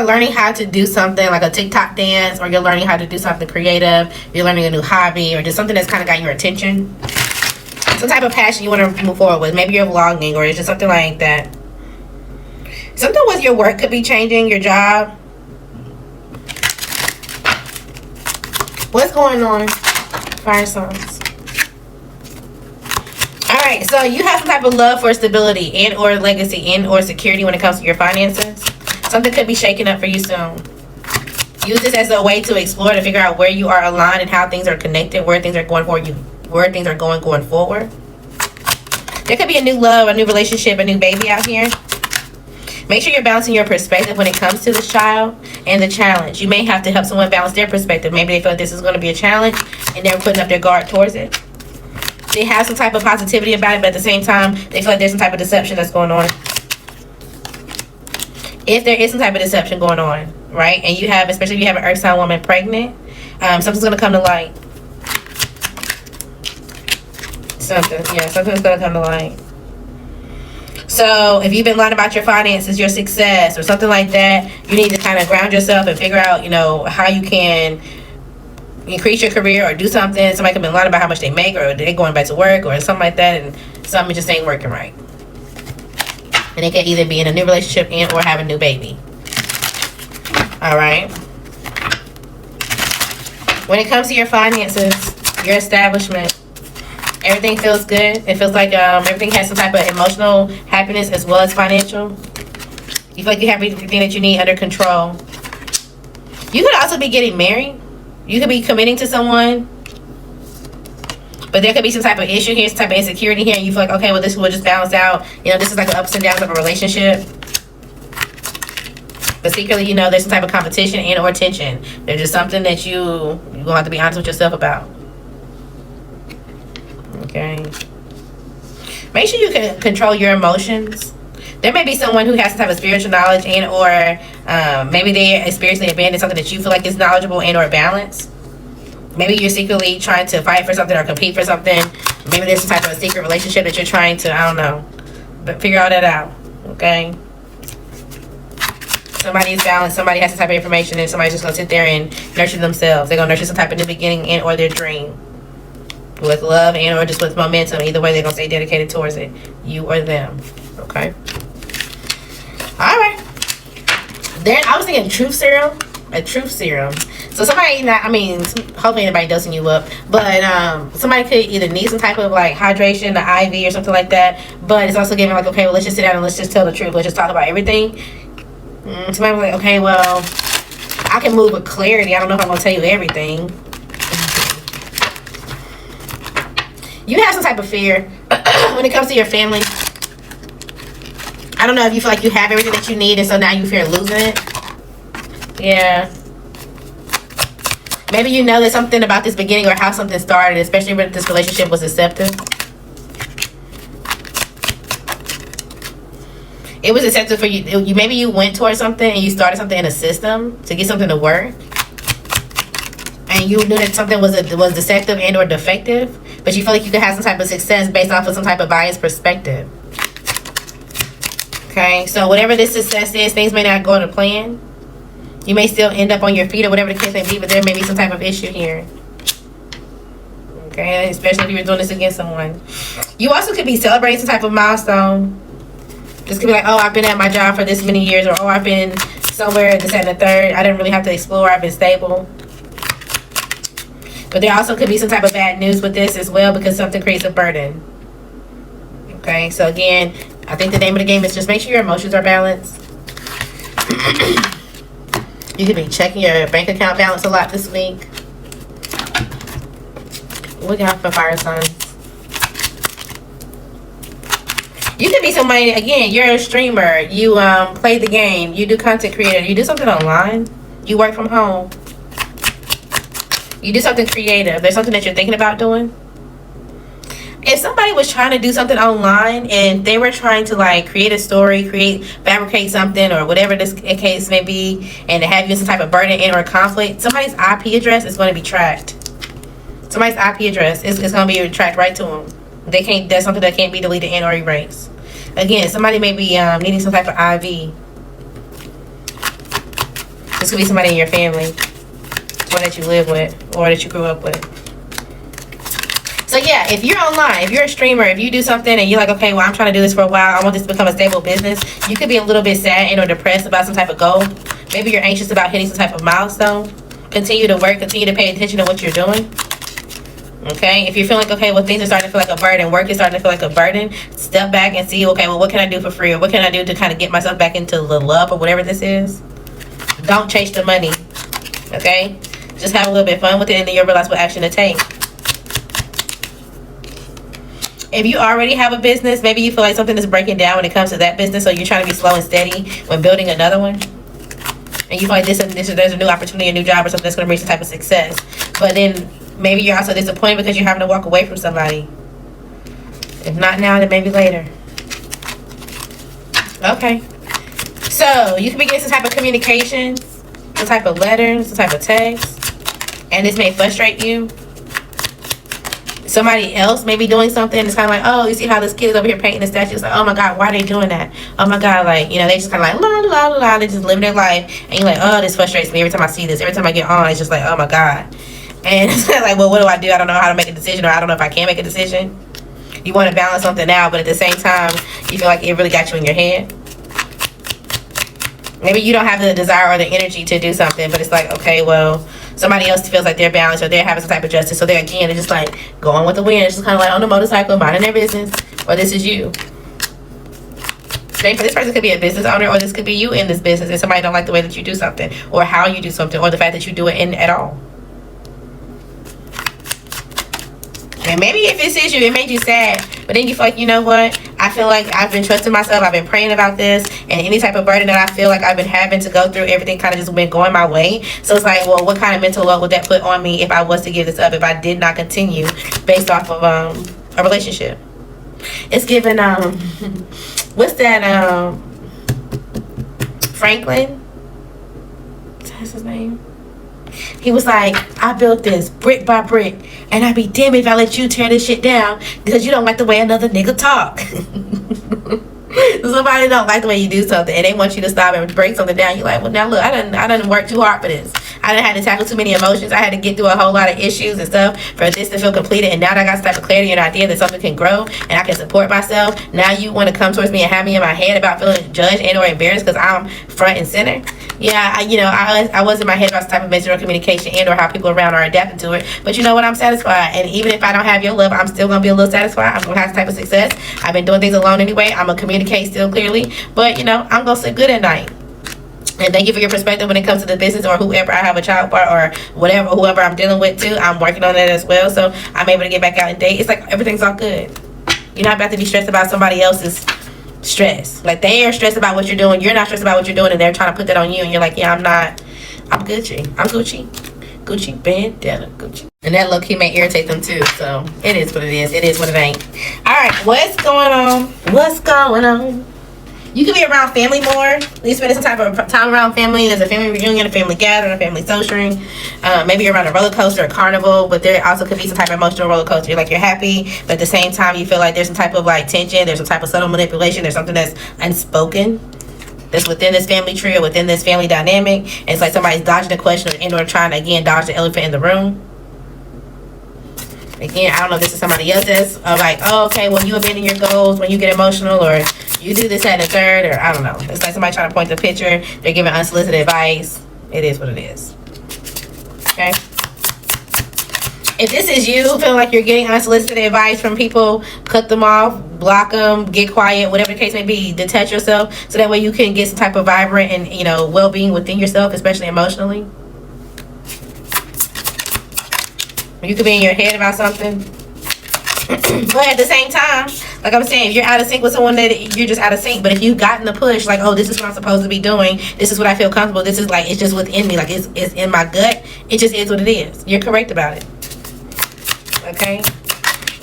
learning how to do something like a TikTok dance, or you're learning how to do something creative, you're learning a new hobby, or just something that's kind of got your attention. Some type of passion you want to move forward with. Maybe you're vlogging, or it's just something like that. Something with your work could be changing, your job. What's going on, fire signs? Alright, so you have some type of love for stability and or legacy and or security when it comes to your finances. Something could be shaking up for you soon. Use this as a way to explore, to figure out where you are aligned and how things are connected, where things are going for you, where things are going forward. There could be a new love, a new relationship, a new baby out here. Make sure you're balancing your perspective when it comes to this child and the challenge. You may have to help someone balance their perspective. Maybe they feel like this is going to be a challenge and they're putting up their guard towards it. They have some type of positivity about it, but at the same time, they feel like there's some type of deception that's going on. If there is some type of deception going on, right? And you have, especially if you have an earth sign woman pregnant, something's going to come to light. Something's going to come to light. So if you've been lying about your finances, your success, or something like that, you need to kind of ground yourself and figure out, how you can increase your career or do something. Somebody could be lying about how much they make, or they're going back to work, or something like that, and something just ain't working right. And it can either be in a new relationship and or have a new baby. Alright. When it comes to your finances, your establishment, everything feels good. It feels like everything has some type of emotional happiness as well as financial. You feel like you have everything that you need under control. You could also be getting married. You could be committing to someone. But there could be some type of issue here, some type of insecurity here, and you feel like, okay, well, this will just balance out. This is like the ups and downs of a relationship. But secretly, there's some type of competition and or tension. There's just something that you're going to have to be honest with yourself about. Okay. Make sure you can control your emotions. There may be someone who has some type of spiritual knowledge and or maybe they spiritually abandoned something that you feel like is knowledgeable and or balanced. Maybe you're secretly trying to fight for something or compete for something. Maybe there's some type of secret relationship that you're trying to, I don't know. But figure all that out, okay? Somebody's balanced. Somebody has some type of information, and somebody's just going to sit there and nurture themselves. They're going to nurture some type of new beginning and or their dream. With love and or just with momentum. Either way, they're going to stay dedicated towards it. You or them, okay? Alright. Then I was thinking truth serum. A truth serum. So somebody, hopefully anybody dosing you up, but somebody could either need some type of like hydration, the IV or something like that, but it's also giving like, okay, well, let's just sit down and let's just tell the truth. Let's just talk about everything. Somebody was like, okay, well, I can move with clarity. I don't know if I'm going to tell you everything. You have some type of fear when it comes to your family. I don't know if you feel like you have everything that you need, and so now you fear losing it. Yeah. Maybe you know there's something about this beginning or how something started, especially when this relationship was deceptive. It was deceptive for you. Maybe you went towards something and you started something in a system to get something to work. And you knew that something was deceptive and or defective, but you feel like you could have some type of success based off of some type of biased perspective. Okay, so whatever this success is, things may not go to plan. You may still end up on your feet or whatever the case may be, but there may be some type of issue here. Okay, especially if you're doing this against someone. You also could be celebrating some type of milestone. This could be like, oh, I've been at my job for this many years, or oh, I've been somewhere, this, and the third. I didn't really have to explore. I've been stable. But there also could be some type of bad news with this as well, because something creates a burden. Okay, so again, I think the name of the game is just make sure your emotions are balanced. You could be checking your bank account balance a lot this week. Look out for fire signs. You could be somebody, again, you're a streamer. You play the game. You do content creator. You do something online. You work from home. You do something creative. There's something that you're thinking about doing. If somebody was trying to do something online and they were trying to like create a story, fabricate something or whatever this case may be, and to have you some type of burden in or conflict, somebody's IP address is going to be tracked. Somebody's IP address is going to be tracked right to them. They can't. That's something that can't be deleted and or erased. Again, somebody may be needing some type of IV. This could be somebody in your family, or that you live with, or that you grew up with. So yeah, if you're online, if you're a streamer, if you do something and you're like, okay, well, I'm trying to do this for a while, I want this to become a stable business, you could be a little bit sad and or depressed about some type of goal. Maybe you're anxious about hitting some type of milestone. Continue to work, continue to pay attention to what you're doing. Okay, if you feel like, okay, well, things are starting to feel like a burden, work is starting to feel like a burden, step back and see, okay, well, what can I do for free, or what can I do to kind of get myself back into the love or whatever this is. Don't chase the money, okay? Just have a little bit of fun with it, and then you'll realize what action to take. If you already have a business, maybe you feel like something is breaking down when it comes to that business, so you're trying to be slow and steady when building another one. And you feel like there's a new opportunity, a new job, or something that's going to bring some type of success. But then maybe you're also disappointed because you're having to walk away from somebody. If not now, then maybe later. Okay. So you could be getting some type of communication, some type of letter, some type of text, and this may frustrate you. Somebody else may be doing something. It's kind of like, oh, you see how this kid is over here painting the statue? It's like, oh my God, why are they doing that? Oh my God, like, you know, they just kind of like, la, la, la, la, they just living their life. And you're like, oh, this frustrates me every time I see this. Every time I get on, it's just like, oh my God. And it's like, well, what do? I don't know how to make a decision, or I don't know if I can make a decision. You want to balance something out, but at the same time, you feel like it really got you in your head. Maybe you don't have the desire or the energy to do something, but it's like, okay, well, somebody else feels like they're balanced, or they're having some type of justice, so they're just like going with the wind. It's just kind of like on the motorcycle, minding their business. Or this is you. Okay, for this person could be a business owner, or this could be you in this business, and somebody don't like the way that you do something, or how you do something, or the fact that you do it at all. And maybe if this is you, it made you sad, but then you feel like, you know what? I feel like I've been trusting myself. I've been praying about this, and any type of burden that I feel like I've been having to go through, everything kind of just been going my way. So it's like, well, what kind of mental load would that put on me if I was to give this up, if I did not continue based off of a relationship? It's given what's that, Franklin? What's his name? He was like, I built this brick by brick, and I'd be damned if I let you tear this shit down because you don't like the way another nigga talk. Somebody don't like the way you do something, and they want you to stop and break something down. You're like, well, now look, I done work too hard for this. I done had to tackle too many emotions. I had to get through a whole lot of issues and stuff for this to feel completed. And now that I got some type of clarity and idea that something can grow and I can support myself, now you want to come towards me and have me in my head about feeling judged and or embarrassed because I'm front and center. Yeah, I was in my head about some type of miserable communication and or how people around are adapting to it. But you know what? I'm satisfied. And even if I don't have your love, I'm still going to be a little satisfied. I'm going to have some type of success. I've been doing things alone anyway. I'm going to communicate still clearly. But, I'm going to sleep good at night. And thank you for your perspective when it comes to the business or whoever I have a child part or whoever I'm dealing with too. I'm working on that as well. So I'm able to get back out and date. It's like everything's all good. You're not about to be stressed about somebody else's stress. Like they are stressed about what you're doing. You're not stressed about what you're doing, and they're trying to put that on you. And you're like, yeah, I'm not. I'm Gucci. I'm Gucci. Gucci bandana. Gucci. And that look, he may irritate them too. So it is what it is. It is what it ain't. All right, what's going on? What's going on? You could be around family more. You spend some type of time around family. There's a family reunion, a family gathering, a family socialing. Maybe you're around a roller coaster, a carnival, but there also could be some type of emotional roller coaster. You're like, you're happy, but at the same time, you feel like there's some type of like tension. There's some type of subtle manipulation. There's something that's unspoken that's within this family tree or within this family dynamic. And it's like somebody's dodging the question or trying to, again, dodge the elephant in the room. Again, I don't know if this is somebody else that's like, oh, okay, well, you abandon your goals when you get emotional, or you do this, that, and the third, or I don't know. It's like somebody trying to point the picture. They're giving unsolicited advice. It is what it is. Okay? If this is you, feeling like you're getting unsolicited advice from people, cut them off, block them, get quiet, whatever the case may be. Detach yourself so that way you can get some type of vibrant and, well-being within yourself, especially emotionally. You could be in your head about something. But at the same time, like I'm saying, if you're out of sync with someone, that you're just out of sync. But if you've gotten the push, like, oh, this is what I'm supposed to be doing. This is what I feel comfortable. This is like, it's just within me. Like, it's in my gut. It just is what it is. You're correct about it. Okay?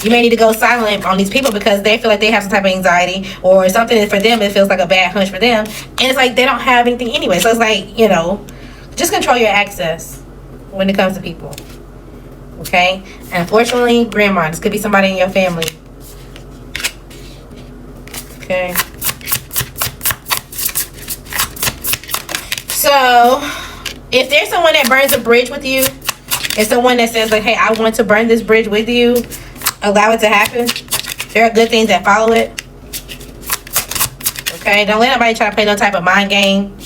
You may need to go silent on these people because they feel like they have some type of anxiety or something that for them, it feels like a bad hunch for them. And it's like they don't have anything anyway. So it's like, just control your access when it comes to people. Okay? And unfortunately, grandma, this could be somebody in your family. Okay? So, If there's someone that burns a bridge with you, and someone that says like, hey, I want to burn this bridge with you, allow it to happen. There are good things that follow it. Okay, don't let anybody try to play no type of mind game.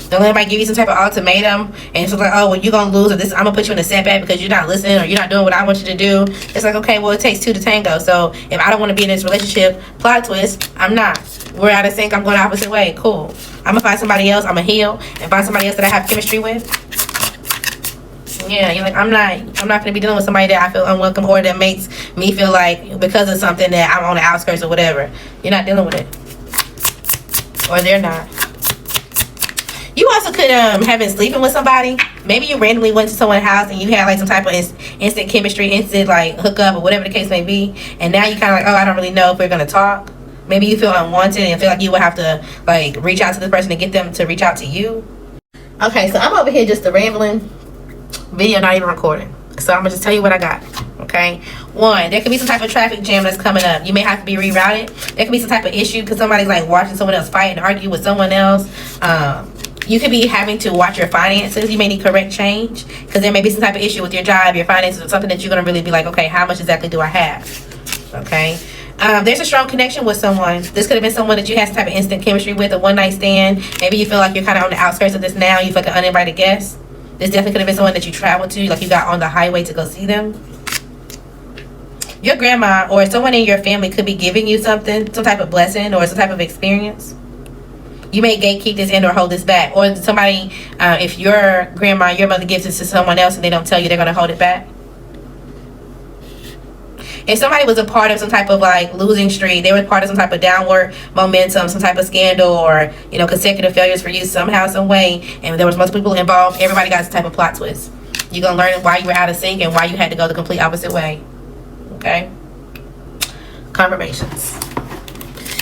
Don't let anybody give you some type of ultimatum and it's like, oh, well, you're gonna lose, or this, I'm gonna put you in a setback because you're not listening, or you're not doing what I want you to do. It's like, okay, well, it takes two to tango. So if I don't want to be in this relationship, plot twist, I'm not. We're out of sync, I'm going the opposite way. Cool. I'm gonna find somebody else, I'm gonna heal and find somebody else that I have chemistry with. Yeah, you're like, I'm not gonna be dealing with somebody that I feel unwelcome, or that makes me feel like because of something that I'm on the outskirts or whatever. You're not dealing with it. Or they're not. You also could have been sleeping with somebody. Maybe you randomly went to someone's house and you had like some type of instant chemistry, instant like hookup, or whatever the case may be. And now you kind of like, oh, I don't really know if we're gonna talk. Maybe you feel unwanted and feel like you would have to like reach out to this person to get them to reach out to you. Okay, so I'm over here just a rambling video, not even recording. So I'm gonna just tell you what I got. Okay, one, there could be some type of traffic jam that's coming up. You may have to be rerouted. There could be some type of issue because somebody's like watching someone else fight and argue with someone else. You could be having to watch your finances. You may need correct change because there may be some type of issue with your job, your finances, or something that you're going to really be like, okay, how much exactly do I have? Okay. There's a strong connection with someone. This could have been someone that you had some type of instant chemistry with, a one-night stand. Maybe you feel like you're kind of on the outskirts of this now. You feel like an uninvited guest. This definitely could have been someone that you traveled to, like you got on the highway to go see them. Your grandma or someone in your family could be giving you something, some type of blessing or some type of experience. You may gatekeep this in or hold this back. Or somebody, if your grandma, your mother gives this to someone else and they don't tell you, they're going to hold it back. If somebody was a part of some type of like losing streak, they were part of some type of downward momentum, some type of scandal, or consecutive failures for you somehow, some way, and there was multiple people involved, everybody got some type of plot twist. You're going to learn why you were out of sync and why you had to go the complete opposite way. Okay? Confirmations.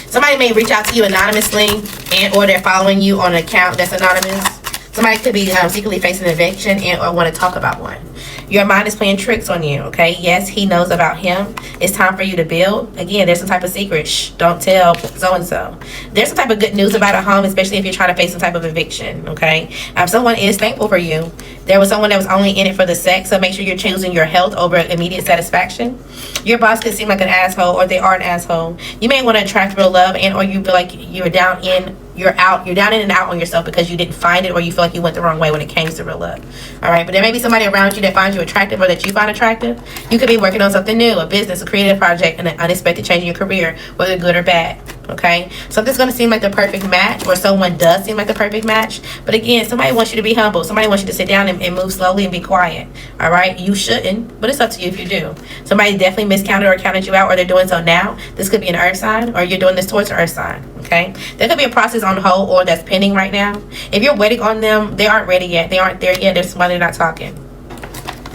Somebody may reach out to you anonymously and or they're following you on an account that's anonymous. Somebody could be secretly facing an eviction and or want to talk about one. Your mind is playing tricks on you, okay? Yes, he knows about him. It's time for you to build. Again, there's some type of secret. Shh, don't tell so-and-so. There's some type of good news about a home, especially if you're trying to face some type of eviction, okay? Someone is thankful for you. There was someone that was only in it for the sex, so make sure you're choosing your health over immediate satisfaction. Your boss could seem like an asshole, or they are an asshole. You may want to attract real love, and or you feel like you're down in and out on yourself because you didn't find it, or you feel like you went the wrong way when it came to real love. All right, but there may be somebody around you that finds you attractive or that you find attractive. You could be working on something new, a business, a creative project, and an unexpected change in your career, whether good or bad. Okay, something's going to seem like the perfect match, or someone does seem like the perfect match, but again, somebody wants you to be humble. Somebody wants you to sit down and move slowly and be quiet. All right, you shouldn't, but it's up to you if you do. Somebody definitely miscounted or counted you out, or they're doing so now. This could be an earth sign, or you're doing this towards an earth sign. Okay, there could be a process on hold or that's pending right now. If you're waiting on them, they aren't ready yet. They aren't there yet. That's why they're not talking.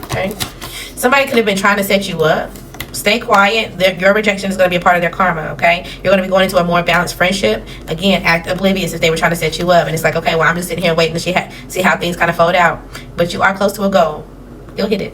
Okay, somebody could have been trying to set you up. Stay quiet. Your rejection is going to be a part of their karma, okay? You're going to be going into a more balanced friendship. Again, act oblivious if they were trying to set you up. And it's like, okay, well, I'm just sitting here waiting to see how things kind of fold out. But you are close to a goal. You'll hit it.